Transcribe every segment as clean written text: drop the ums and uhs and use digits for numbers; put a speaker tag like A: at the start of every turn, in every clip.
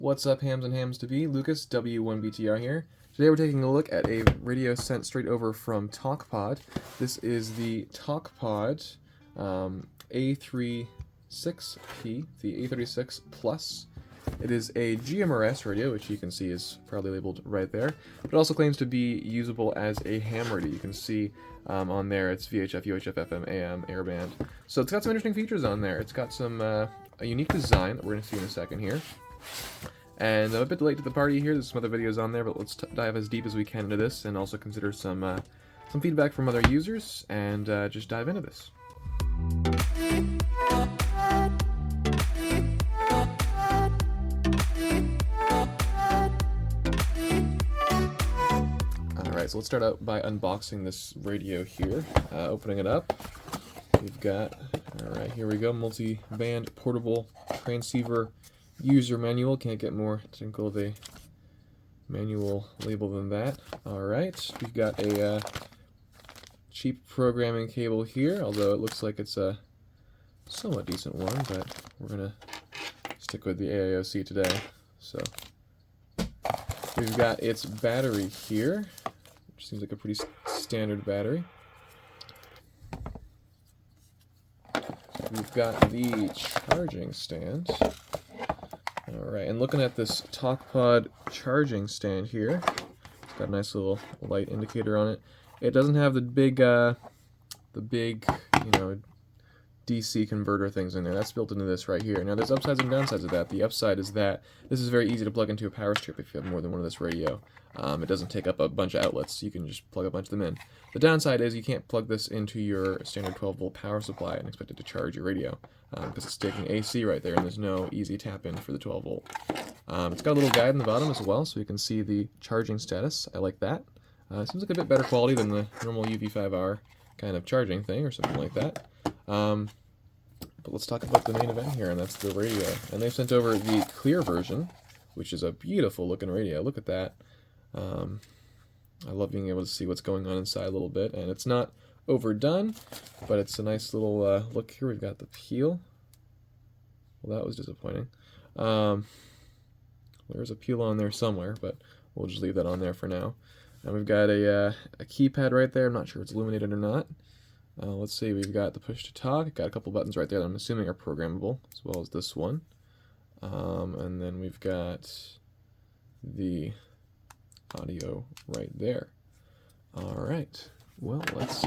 A: What's up, hams and hams to be? Lucas, W1BTR here. Today we're taking a look at a radio sent straight over from Talkpod. This is the Talkpod A36P, the A36 Plus. It is a GMRS radio, which you can see is proudly labeled right there. But it also claims to be usable as a ham radio. You can see on there it's VHF, UHF, FM, AM, airband. So it's got some interesting features on there. It's got some a unique design that we're going to see in a second here. And I'm a bit late to the party here. There's some other videos on there, but let's dive as deep as we can into this and also consider some feedback from other users and just dive into this. Alright, so let's start out by unboxing this radio here. Opening it up, we've got, alright, here we go, multi-band portable transceiver user manual. Can't get more technical of a manual label than that. Alright, we've got a cheap programming cable here, although it looks like it's a somewhat decent one, but we're going to stick with the AIOC today. So we've got its battery here, which seems like a pretty standard battery. We've got the charging stand. Alright, and looking at this Talkpod charging stand here, it's got a nice little light indicator on it. It doesn't have the big, DC converter things in there. That's built into this right here. Now there's upsides and downsides of that. The upside is that this is very easy to plug into a power strip if you have more than one of this radio. It doesn't take up a bunch of outlets. You can just plug a bunch of them in. The downside is you can't plug this into your standard 12-volt power supply and expect it to charge your radio because it's taking AC right there and there's no easy tap-in for the 12-volt. It's got a little guide in the bottom as well so you can see the charging status. I like that. It seems like a bit better quality than the normal UV5R kind of charging thing or something like that. But let's talk about the main event here, and that's the radio. And they've sent over the clear version, which is a beautiful looking radio. Look at that. I love being able to see what's going on inside a little bit, and it's not overdone, but it's a nice little look here. We've got the peel. Well, that was disappointing. There's a peel on there somewhere, but we'll just leave that on there for now. And we've got a keypad right there. I'm not sure if it's illuminated or not. Let's see, we've got the push to talk. Got a couple buttons right there that I'm assuming are programmable, as well as this one. And then we've got the audio right there. Alright, well, let's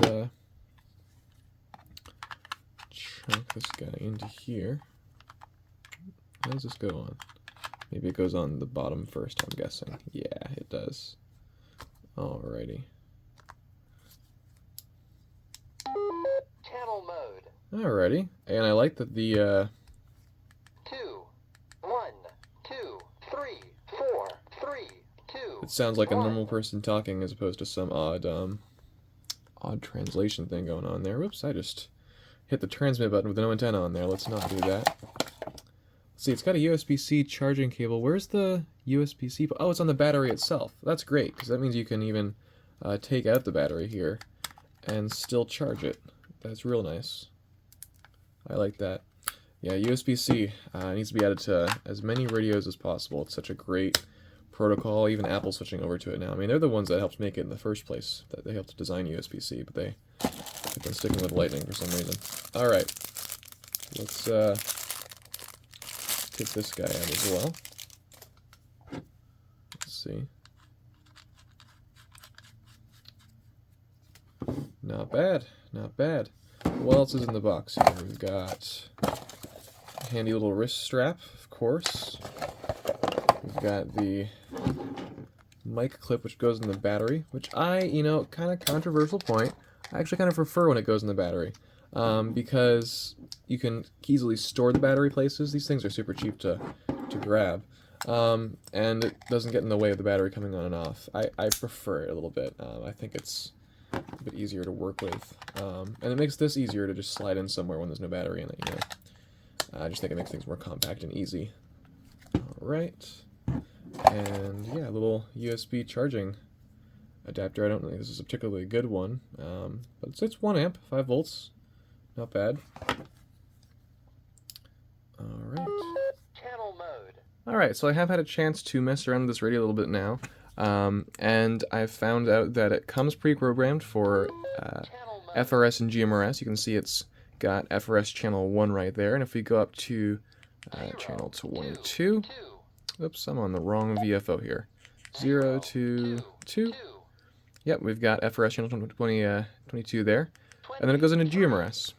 A: chunk this guy into here. How does this go on? Maybe it goes on the bottom first, I'm guessing. Yeah, it does. Alrighty.
B: Channel mode.
A: Alrighty, and I like that the
B: 2, 1, 2, 3, 4, 3, 2.
A: it sounds like a normal person talking as opposed to some odd translation thing going on there. Whoops, I just hit the transmit button with no antenna on there. Let's not do that. Let's see, it's got a USB-C charging cable. Where's the USB-C? Oh, it's on the battery itself. That's great, because that means you can even take out the battery here and still charge it. That's real nice. I like that. Yeah, USB-C needs to be added to as many radios as possible. It's such a great protocol. Even Apple's switching over to it now. I mean, they're the ones that helped make it in the first place. That they helped design USB-C, but they've been sticking with Lightning for some reason. All right, let's take this guy out as well. Let's see. Not bad, not bad. What else is in the box here? We've got a handy little wrist strap, of course. We've got the mic clip, which goes in the battery, which kind of controversial point. I actually kind of prefer when it goes in the battery, because you can easily store the battery places. These things are super cheap to grab, and it doesn't get in the way of the battery coming on and off. I prefer it a little bit. I think it's a bit easier to work with, and it makes this easier to just slide in somewhere when there's no battery in it, I just think it makes things more compact and easy. Alright, and yeah, a little USB charging adapter. I don't think this is a particularly good one, but it's 1 amp, 5 volts, not bad. Alright.
B: Channel mode.
A: Alright, so I have had a chance to mess around with this radio a little bit now, and I've found out that it comes pre-programmed for FRS and GMRS. You can see it's got FRS channel 1 right there, and if we go up to channel 22, oops, I'm on the wrong VFO here, 0, 2, 2, yep, we've got FRS channel 22 there, and then it goes into GMRS.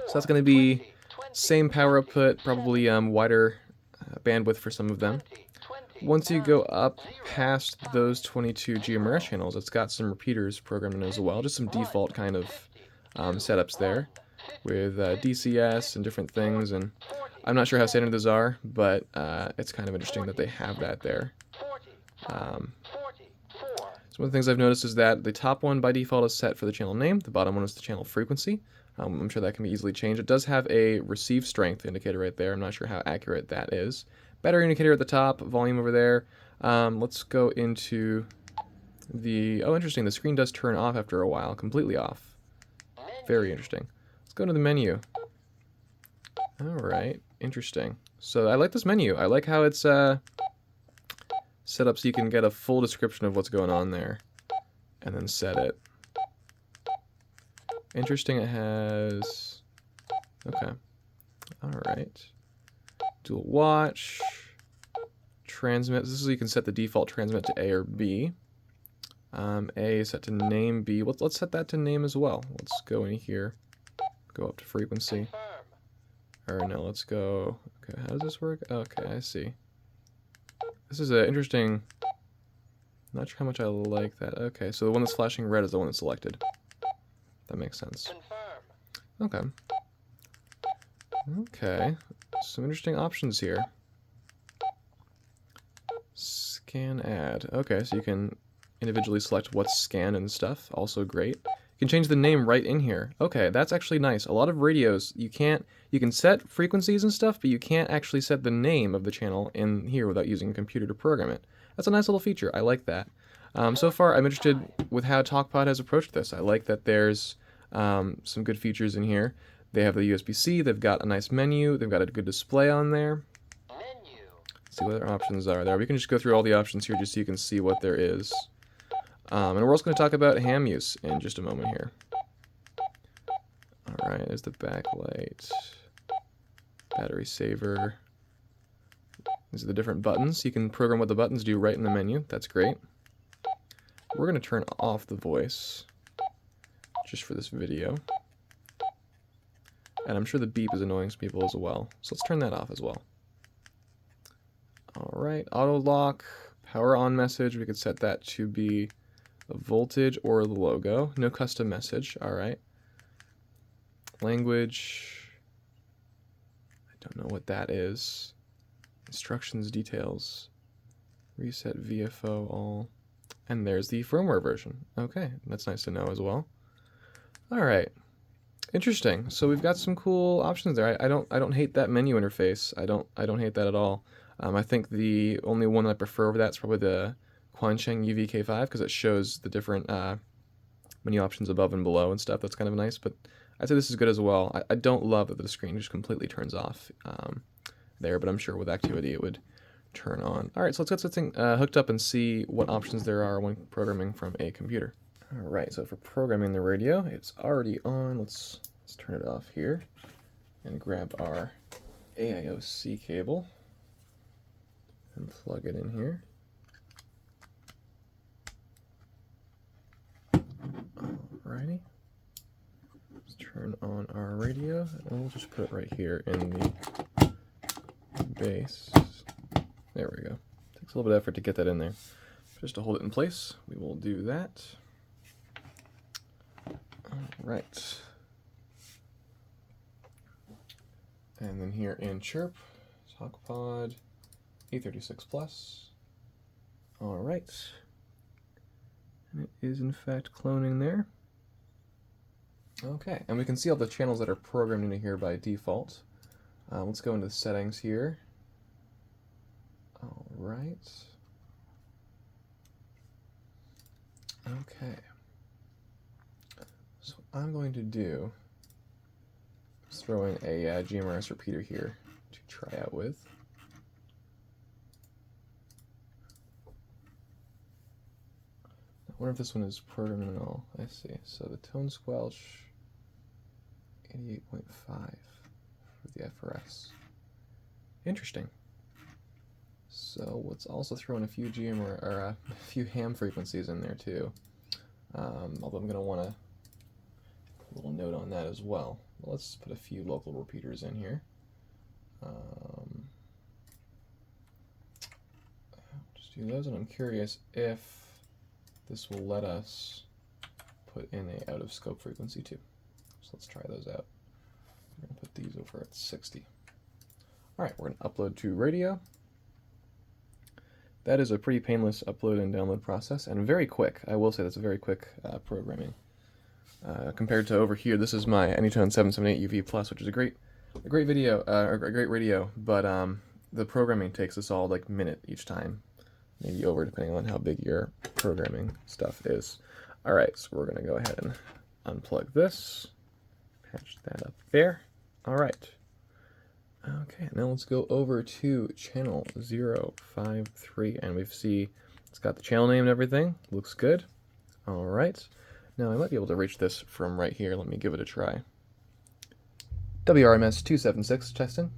A: So that's going to be same power output, probably wider bandwidth for some of them. Once you go up past those 22 GMRS channels, it's got some repeaters programmed in as well, just some default kind of setups there with DCS and different things, and I'm not sure how standard those are, but it's kind of interesting that they have that there. So one of the things I've noticed is that the top one by default is set for the channel name, the bottom one is the channel frequency. I'm sure that can be easily changed. It does have a receive strength indicator right there. I'm not sure how accurate that is. Battery indicator at the top, volume over there. Let's go into the... Oh, interesting. The screen does turn off after a while, completely off. Very interesting. Let's go to the menu. Alright, interesting. So I like this menu. I like how it's set up so you can get a full description of what's going on there and then set it. Interesting, it has... Okay. Alright. Dual watch. Transmit. This is so you can set the default transmit to A or B. A is set to name. B. Let's set that to name as well. Let's go in here. Go up to frequency. Or no, let's go... Okay, how does this work? Okay, I see. This is an interesting... Not sure how much I like that. Okay, so the one that's flashing red is the one that's selected. That makes sense. Okay. Okay. Some interesting options here. Scan add. Okay, so you can individually select what's scanned and stuff. Also great. You can change the name right in here. Okay, that's actually nice. A lot of radios, you can set frequencies and stuff, but you can't actually set the name of the channel in here without using a computer to program it. That's a nice little feature. I like that. So far, I'm interested with how Talkpod has approached this. I like that there's some good features in here. They have the USB-C, they've got a nice menu, they've got a good display on there. Let's see what other options are there. We can just go through all the options here just so you can see what there is. And we're also going to talk about ham use in just a moment here. Alright, there's the backlight, battery saver. These are the different buttons. You can program what the buttons do right in the menu. That's great. We're going to turn off the voice just for this video. And I'm sure the beep is annoying some people as well. So let's turn that off as well. Alright, auto lock, power on message. We could set that to be the voltage or the logo. No custom message. Alright. Language. I don't know what that is. Instructions, details. Reset VFO all. And there's the firmware version. Okay, that's nice to know as well. Alright. Interesting. So we've got some cool options there. I don't hate that menu interface. I don't hate that at all. I think the only one that I prefer over that is probably the Quansheng UVK5 because it shows the different menu options above and below and stuff. That's kind of nice, but I'd say this is good as well. I don't love that the screen just completely turns off there, but I'm sure with activity it would turn on. Alright, so let's get something hooked up and see what options there are when programming from a computer. Alright, so for programming the radio, it's already on. Let's turn it off here and grab our AIOC cable and plug it in here. Alrighty. Let's turn on our radio, and we'll just put it right here in the base. There we go. Takes a little bit of effort to get that in there. Just to hold it in place, we will do that. Alright. And then here in Chirp, Talkpod, A36 Plus. Alright. And it is in fact cloning there. Okay, and we can see all the channels that are programmed into here by default. Let's go into the settings here. Alright. Okay. So what I'm going to do is throw in a GMRS repeater here to try out with. wonder if this one is programming and all. I see. So the tone squelch, 88.5 for the FRS. Interesting. So let's also throw in a few a few ham frequencies in there too. Although I'm going to want a little note on that as well. Let's put a few local repeaters in here. Just do those, and I'm curious if this will let us put in a out of scope frequency too. So let's try those out. We're going to put these over at 60. Alright, we're going to upload to radio. That is a pretty painless upload and download process, and very quick. I will say that's a very quick programming. Compared to over here, this is my Anytone 778 UV Plus, which is a great video, a great radio, but the programming takes us all like a minute each time, maybe over, depending on how big your programming stuff is. Alright, so we're going to go ahead and unplug this, patch that up there. Alright. Okay, now let's go over to channel 053, and we see it's got the channel name and everything. Looks good. Alright. Now I might be able to reach this from right here. Let me give it a try. WRMS 276 testing.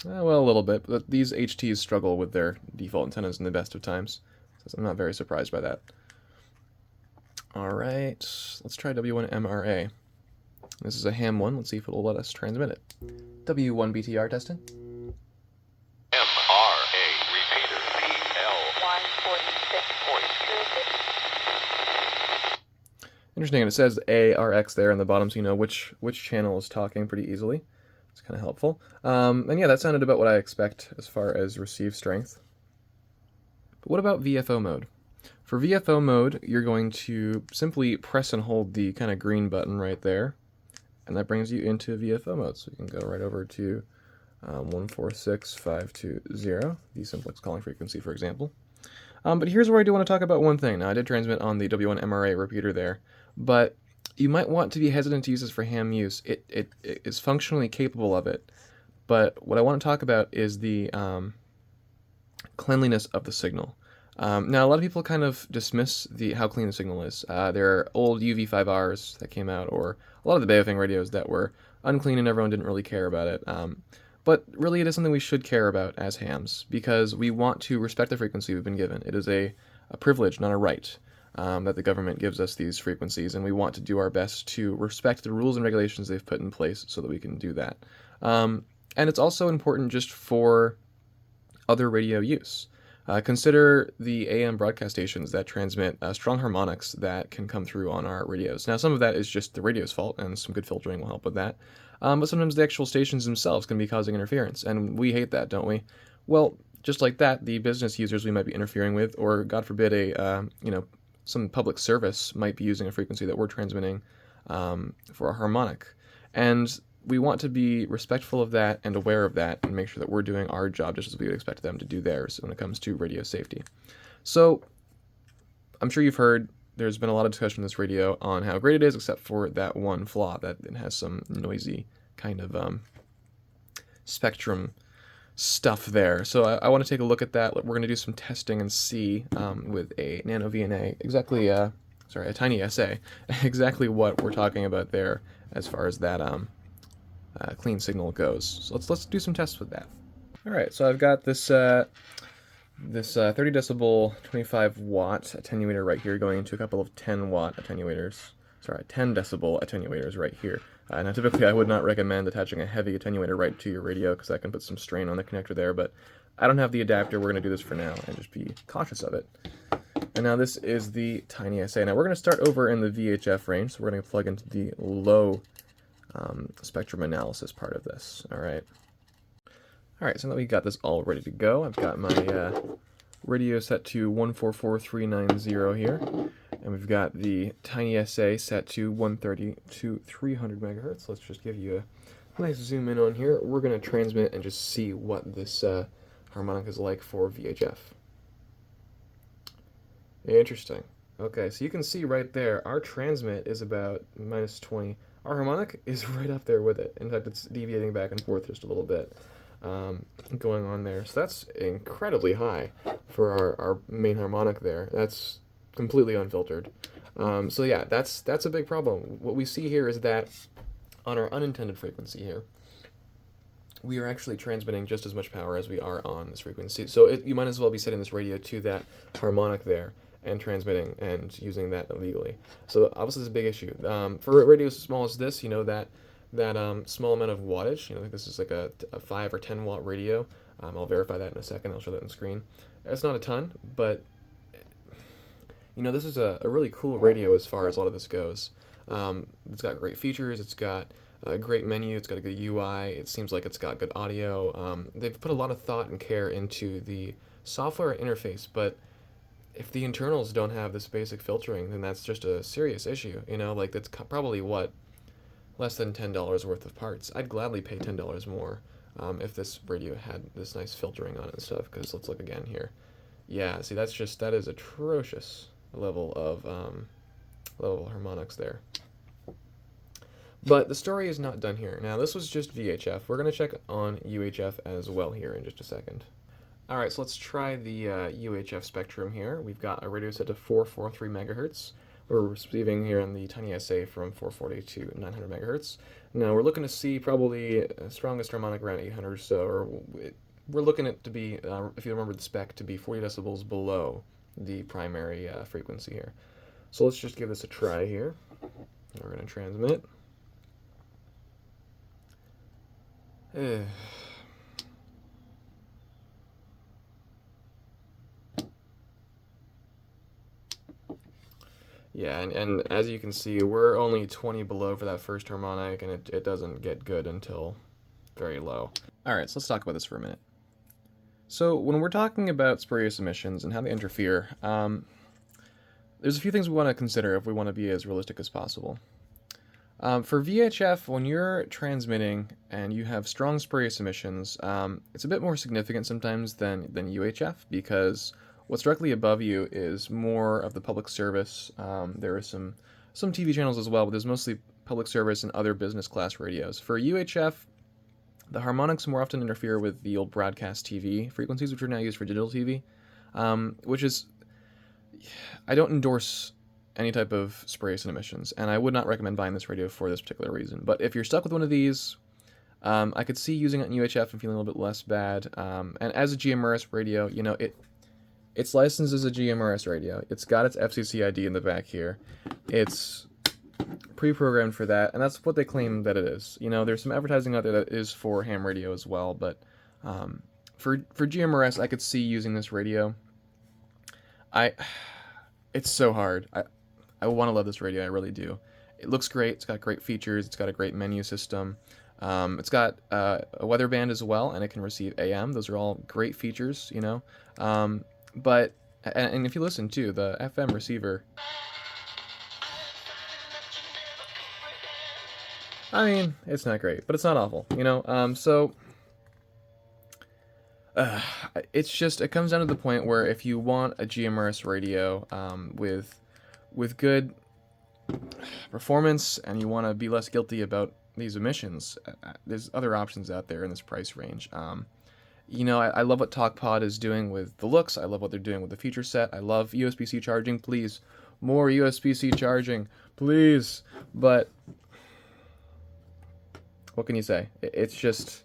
A: Well, a little bit, but these HTs struggle with their default antennas in the best of times, so I'm not very surprised by that. Alright, let's try W1MRA. This is a ham one. Let's see if it'll let us transmit it. W1BTR testing.
C: MRA repeater BL 146.36.
A: Interesting, and it says ARX there on the bottom, so you know which channel is talking pretty easily. It's kind of helpful. And yeah, that sounded about what I expect as far as receive strength. But what about VFO mode? For VFO mode, you're going to simply press and hold the kind of green button right there, and that brings you into VFO mode. So you can go right over to 146520, the simplex calling frequency, for example. But here's where I do want to talk about one thing. Now, I did transmit on the W1MRA repeater there, but you might want to be hesitant to use this for ham use. It is functionally capable of it, but what I want to talk about is the cleanliness of the signal. Now, a lot of people kind of dismiss how clean the signal is. There are old UV5Rs that came out, or a lot of the Baofeng radios that were unclean and everyone didn't really care about it. But really, it is something we should care about as hams, because we want to respect the frequency we've been given. It is a privilege, not a right, that the government gives us these frequencies, and we want to do our best to respect the rules and regulations they've put in place so that we can do that. And it's also important just for other radio use. Consider the AM broadcast stations that transmit strong harmonics that can come through on our radios. Now, some of that is just the radio's fault, and some good filtering will help with that. But sometimes the actual stations themselves can be causing interference, and we hate that, don't we? Well, just like that, the business users we might be interfering with, or God forbid, some public service might be using a frequency that we're transmitting for a harmonic. And we want to be respectful of that and aware of that and make sure that we're doing our job just as we would expect them to do theirs when it comes to radio safety. So I'm sure you've heard there's been a lot of discussion in this radio on how great it is, except for that one flaw, that it has some noisy kind of spectrum stuff there. So I want to take a look at that. We're going to do some testing and see with a nano VNA a tiny SA, exactly what we're talking about there as far as that clean signal goes. So let's do some tests with that. All right, so I've got this 30 decibel 25 watt attenuator right here going into a couple of 10 watt attenuators. 10 decibel attenuators right here. Now typically I would not recommend attaching a heavy attenuator right to your radio because that can put some strain on the connector there, but I don't have the adapter. We're going to do this for now and just be cautious of it. And now this is the tiny SA. Now we're going to start over in the VHF range, so we're going to plug into the low spectrum analysis part of this. Alright, so now we got this all ready to go. I've got my radio set to 144390 here, and we've got the tiny SA set to 130 to 300 megahertz. Let's just give you a nice zoom in on here. We're going to transmit and just see what this harmonic is like for VHF. Interesting. Okay, so you can see right there, our transmit is about -20. Our harmonic is right up there with it. In fact, it's deviating back and forth just a little bit. going on there. So that's incredibly high for our main harmonic there. That's completely unfiltered. So yeah, that's a big problem. What we see here is that on our unintended frequency here, we are actually transmitting just as much power as we are on this frequency. So you might as well be setting this radio to that harmonic there and transmitting and using that illegally. So obviously, this is a big issue. For radios as small as this, that small amount of wattage, this is like a 5 or 10 watt radio. I'll verify that in a second. I'll show that on the screen. It's not a ton, but this is a really cool radio as far as a lot of this goes. It's got great features. It's got a great menu. It's got a good UI. It seems like it's got good audio. They've put a lot of thought and care into the software interface, but if the internals don't have this basic filtering, then that's just a serious issue. Like that's probably less than $10 worth of parts. I'd gladly pay $10 more if this radio had this nice filtering on it and stuff. Because let's look again here. Yeah, see, that is atrocious level of harmonics there. But the story is not done here. Now, this was just VHF. We're going to check on UHF as well here in just a second. Alright, so let's try the UHF spectrum here. We've got a radio set to 443 megahertz. We're receiving here in the tiny SA from 440 to 900 megahertz. Now, we're looking to see probably strongest harmonic around 800 or so. Or we're looking at to be, if you remember the spec, to be 40 decibels below the primary frequency here. So let's just give this a try here. We're going to transmit. Yeah, and as you can see, we're only 20 below for that first harmonic, and it doesn't get good until very low. Alright, so let's talk about this for a minute. So when we're talking about spurious emissions and how they interfere, there's a few things we want to consider if we want to be as realistic as possible. For VHF, when you're transmitting and you have strong spurious emissions, it's a bit more significant sometimes than UHF, because what's directly above you is more of the public service. There are some TV channels as well, but there's mostly public service and other business class radios. For UHF, the harmonics more often interfere with the old broadcast TV frequencies, which are now used for digital TV, which is, I don't endorse any type of spurious emissions, and I would not recommend buying this radio for this particular reason. But if you're stuck with one of these, I could see using it in UHF and feeling a little bit less bad. And as a GMRS radio, it's licensed as a GMRS radio. It's got its FCC ID in the back here. It's pre-programmed for that, and that's what they claim that it is. There's some advertising out there that is for ham radio as well, but for GMRS, I could see using this radio. It's so hard. I want to love this radio, I really do. It looks great. It's got great features. It's got a great menu system. It's got a weather band as well, and it can receive AM. Those are all great features, But, and if you listen to the FM receiver, I mean, it's not great, but it's not awful, it's just, it comes down to the point where if you want a GMRS radio with good performance and you want to be less guilty about these emissions, there's other options out there in this price range. I love what Talkpod is doing with the looks. I love what they're doing with the feature set. I love USB-C charging. Please, more USB-C charging, please. But what can you say? It's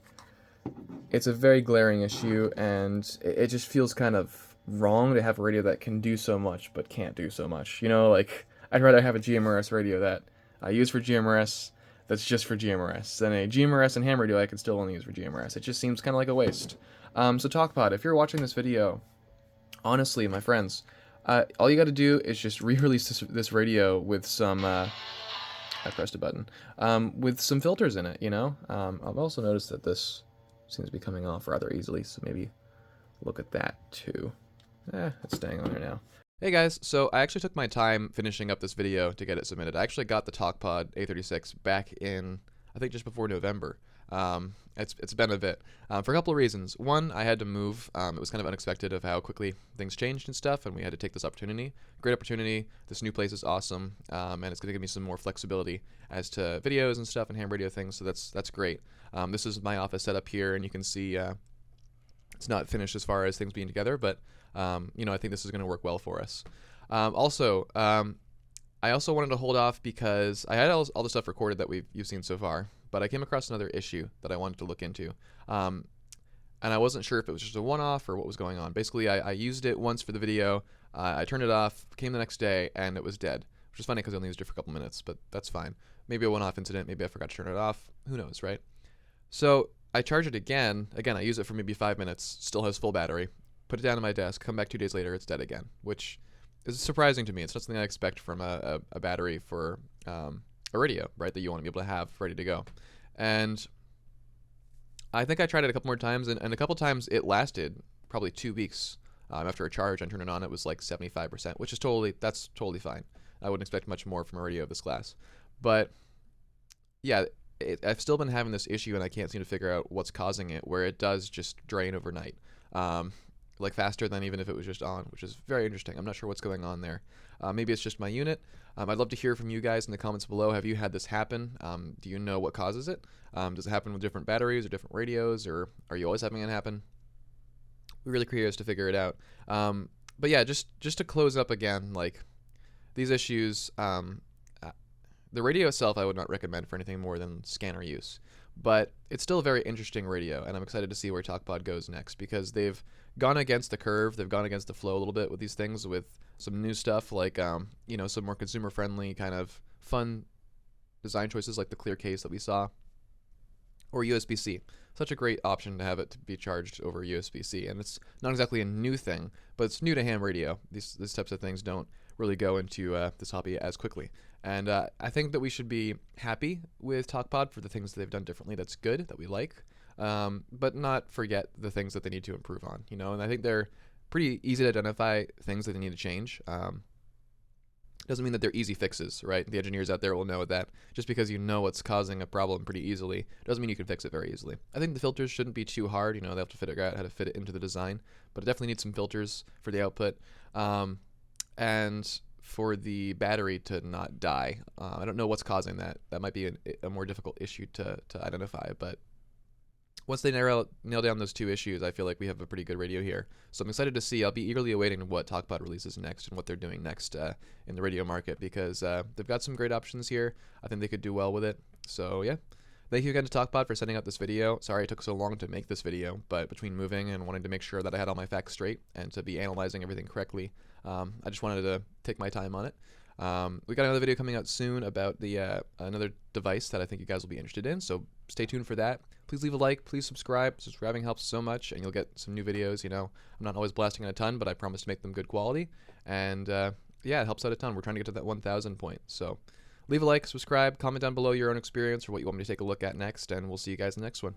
A: a very glaring issue, and it just feels kind of wrong to have a radio that can do so much but can't do so much. I'd rather have a GMRS radio that I use for GMRS that's just for GMRS than a GMRS and ham radio I could still only use for GMRS. It just seems kind of like a waste. So Talkpod, if you're watching this video, honestly, my friends, all you got to do is just re-release this radio with some, I pressed a button, with some filters in it, I've also noticed that this seems to be coming off rather easily, so maybe look at that too. It's staying on there now. Hey guys, so I actually took my time finishing up this video to get it submitted. I actually got the Talkpod A36 back in, I think just before November. It's been a bit for a couple of reasons. One, I had to move. It was kind of unexpected of how quickly things changed and stuff, and we had to take this opportunity. Great opportunity. This new place is awesome, and it's going to give me some more flexibility as to videos and stuff and ham radio things. So that's great. This is my office setup here, and you can see it's not finished as far as things being together, but you know, I think this is going to work well for us. Also, I also wanted to hold off because I had all the stuff recorded that you've seen so far, but I came across another issue that I wanted to look into. And I wasn't sure if it was just a one-off or what was going on. Basically, I used it once for the video, I turned it off, came the next day, and it was dead, which is funny because I only used it for a couple minutes, but that's fine. Maybe a one-off incident, maybe I forgot to turn it off, who knows, right? So I charge it again, I use it for maybe 5 minutes, still has full battery, put it down on my desk, come back 2 days later, it's dead again, which is surprising to me. It's not something I expect from a battery for a radio, right, that you want to be able to have ready to go. And I think I tried it a couple more times, and a couple times it lasted probably 2 weeks. After a charge, I turned it on, it was like 75%, which is that's totally fine. I wouldn't expect much more from a radio of this class. But yeah, I've still been having this issue, and I can't seem to figure out what's causing it, where it does just drain overnight. Like faster than even if it was just on, which is very interesting. I'm not sure what's going on there. Maybe it's just my unit. I'd love to hear from you guys in the comments below. Have you had this happen? Do you know what causes it? Does it happen with different batteries or different radios, or are you always having it happen? We're really curious to figure it out. But yeah, just to close up again, like these issues, the radio itself I would not recommend for anything more than scanner use. But it's still a very interesting radio, and I'm excited to see where Talkpod goes next, because they've gone against the curve, they've gone against the flow a little bit with these things, with some new stuff like you know, some more consumer-friendly kind of fun design choices like the clear case that we saw, or USB-C. Such a great option to have it to be charged over USB-C, and it's not exactly a new thing, but it's new to ham radio. These types of things don't really go into this hobby as quickly. And I think that we should be happy with Talkpod for the things that they've done differently that's good, that we like, but not forget the things that they need to improve on, you know? And I think they're pretty easy to identify things that they need to change. Doesn't mean that they're easy fixes, right? The engineers out there will know that just because you know what's causing a problem pretty easily doesn't mean you can fix it very easily. I think the filters shouldn't be too hard, you know, they have to figure out how to fit it into the design, but it definitely needs some filters for the output. And for the battery to not die. I don't know what's causing that. That might be a more difficult issue to identify, but once they nail down those two issues, I feel like we have a pretty good radio here. So I'm excited to see. I'll be eagerly awaiting what Talkpod releases next and what they're doing next in the radio market, because they've got some great options here. I think they could do well with it. So yeah. Thank you again to Talkpod for sending out this video. Sorry it took so long to make this video, but between moving and wanting to make sure that I had all my facts straight and to be analyzing everything correctly, I just wanted to take my time on it. We got another video coming out soon about the another device that I think you guys will be interested in, so stay tuned for that. Please leave a like, please subscribe. Subscribing helps so much, and you'll get some new videos. You know, I'm not always blasting on a ton, but I promise to make them good quality, and yeah, it helps out a ton. We're trying to get to that 1,000 point, so leave a like, subscribe, comment down below your own experience or what you want me to take a look at next, and we'll see you guys in the next one.